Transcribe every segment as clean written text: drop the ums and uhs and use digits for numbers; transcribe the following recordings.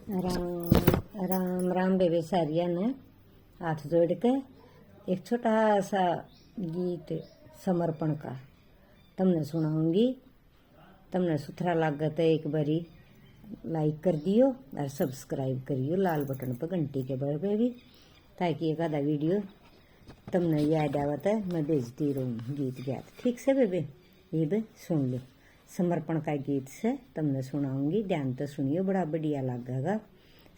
राम राम राम बेबे सारिया ने हाथ जोड़ के एक छोटा सा गीत समर्पण का तमने सुनाऊंगी। तमने सुथरा लागे तो एक बारी लाइक कर दियो और सब्सक्राइब करियो लाल बटन पर घंटी के बल पे भी, ताकि एक आधा वीडियो तमने याद आवत है मैं भेजती रहूँ गीत गात। ठीक से बेबे, ये भी सुन लो। समर्पण का गीत से तमने सुनाऊंगी, ध्यान तो सुनियो, बड़ा बढ़िया लगेगा।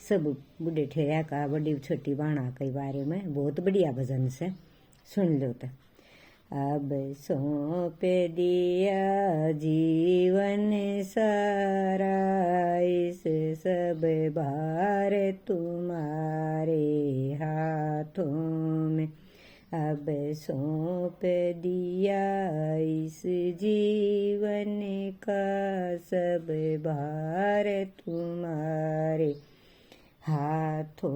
सब बूढ़े ठेरिया का बड़ी छोटी बाणा के बारे में बहुत बढ़िया भजन से सुन लो। तो अब सौंप दिया जीवन सारा, इस सब भार तुम्हारे हाथों में। अब सौंप दिया इस जीवन का सब भार तुम्हारे हाथों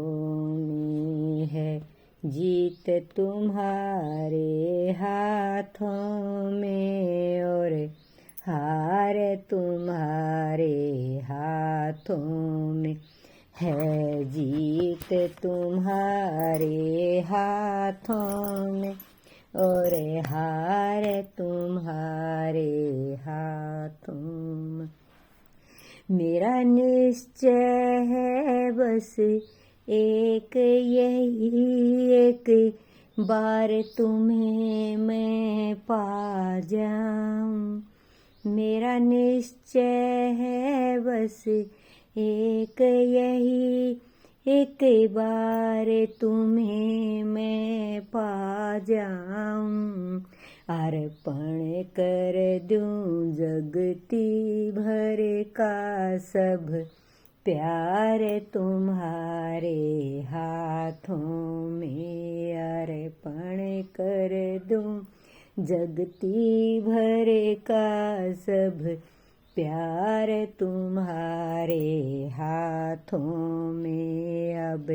में है। जीत तुम्हारे हाथों में और हार तुम्हारे हाथों में है। जीत तुम्हारे हाथों में और हार तुम्हारे हाथों में। मेरा निश्चय है बस एक यही, एक बार तुम्हें मैं पा जाऊं। मेरा निश्चय है बस एक यही, एक बार तुम्हें मैं पा जाऊं। अर्पण कर दूं जगती भर का सब प्यार तुम्हारे हाथों में। अर्पण कर दूं जगती भर का सब प्यार तुम्हारे हाथों में। अब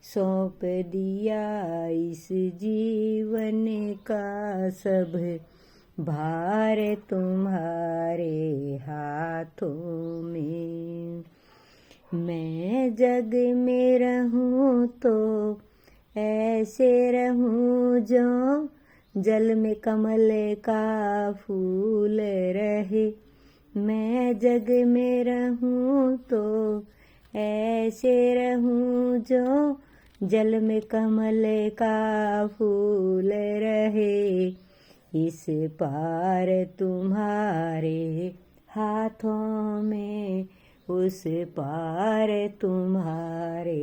सौंप दिया इस जीवन का सब भार तुम्हारे हाथों में। मैं जग में रहूं तो ऐसे रहूं जो जल में कमल का फूल रहे। मैं जग में रहूं तो ऐसे रहूं जो जल में कमल का फूल रहे। इस पार तुम्हारे हाथों में, उस पार तुम्हारे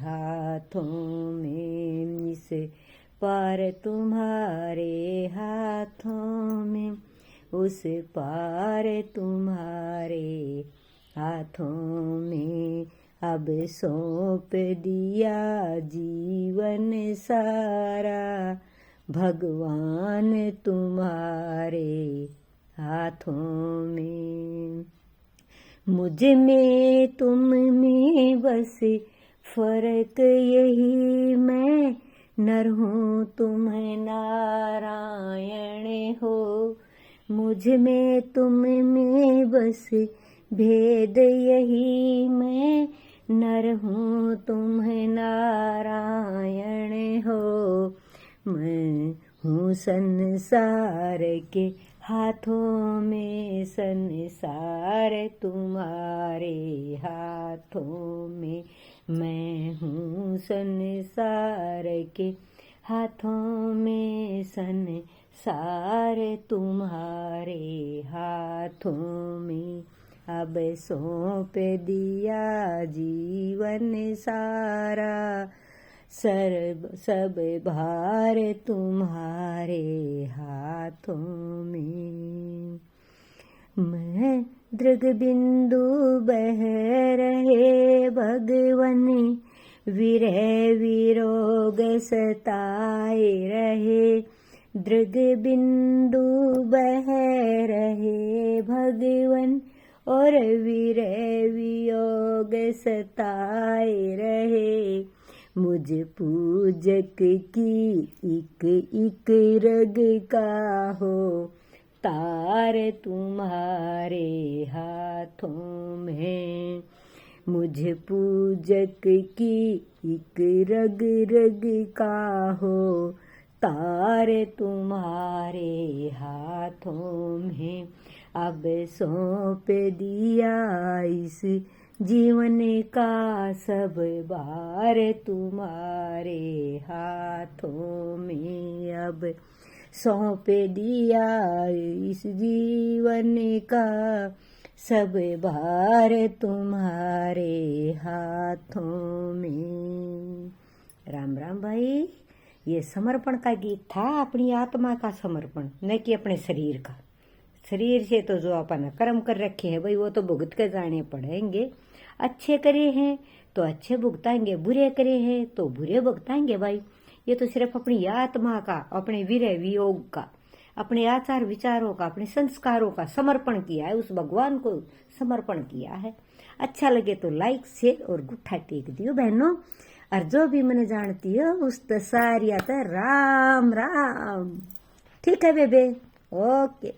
हाथों में। इस पार तुम्हारे हाथों में, उस पार तुम्हारे हाथों में। अब सौंप दिया जीवन सारा भगवान तुम्हारे हाथों में। मुझ में तुम में बस फर्क यही, मैं नर हूँ तुम नारायण हो। मुझ में तुम में बस भेद यही, मैं नर हूँ तुम नारायण हो। मैं हूँ संसार के हाथों में, संसार तुम्हारे हाथों में। मैं हूँ संसार के हाथों में, संसार तुम्हारे हाथों में। अब सौंप दिया जीवन सारा, सब भार तुम्हारे हाथों में। मैं दृग बिंदु बह रहे भगवन, विरह विरोग सताए रहे। दृग बिंदु बह रहे भगवन और विरह वियोग सताए रहे। मुझ पूजक की एक एक रग का हो तार तुम्हारे हाथों में। मुझ पूजक की एक रग रग का हो, तारे तुम्हारे हाथों में अब सौंप दिया इस जीवन का सब भार, तुम्हारे हाथों में अब सौंप दिया इस जीवन का सब भार, तुम्हारे हाथों में। राम राम भाई। ये समर्पण का गीत था, अपनी आत्मा का समर्पण, न कि अपने शरीर का। शरीर से तो जो अपन कर्म कर रखे हैं भाई वो तो भुगत के जाने पड़ेंगे। अच्छे करे हैं तो अच्छे भुगताएंगे, बुरे करे हैं तो बुरे भुगताएंगे भाई। ये तो सिर्फ अपनी आत्मा का, अपने विरह वियोग का, अपने आचार विचारों का, अपने संस्कारों का समर्पण किया है, उस भगवान को समर्पण किया है। अच्छा लगे तो लाइक शेयर और गुट्ठा टेक दियो बहनों। और जो भी मैंने जानती हो उस सारिया तो राम राम। ठीक है बेबे, ओके।